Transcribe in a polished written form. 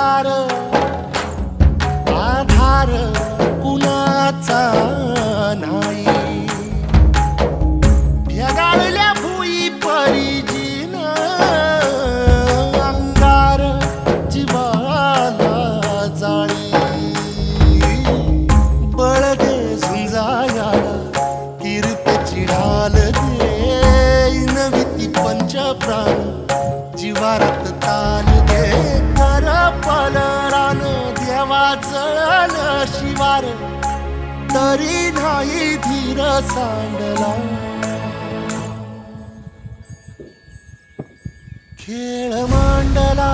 अंगार आधार कुणाचा नाही भेगाळल्या भुई परिजीन अंगार जीवाला जाळी बळगे झुंजाया कीर्तची ढाल दे नविती पंच प्राण जीवारात ताल दे कर पलरान देवा जळल शिवार तरी नाही धीर सांडला खेळ मांडला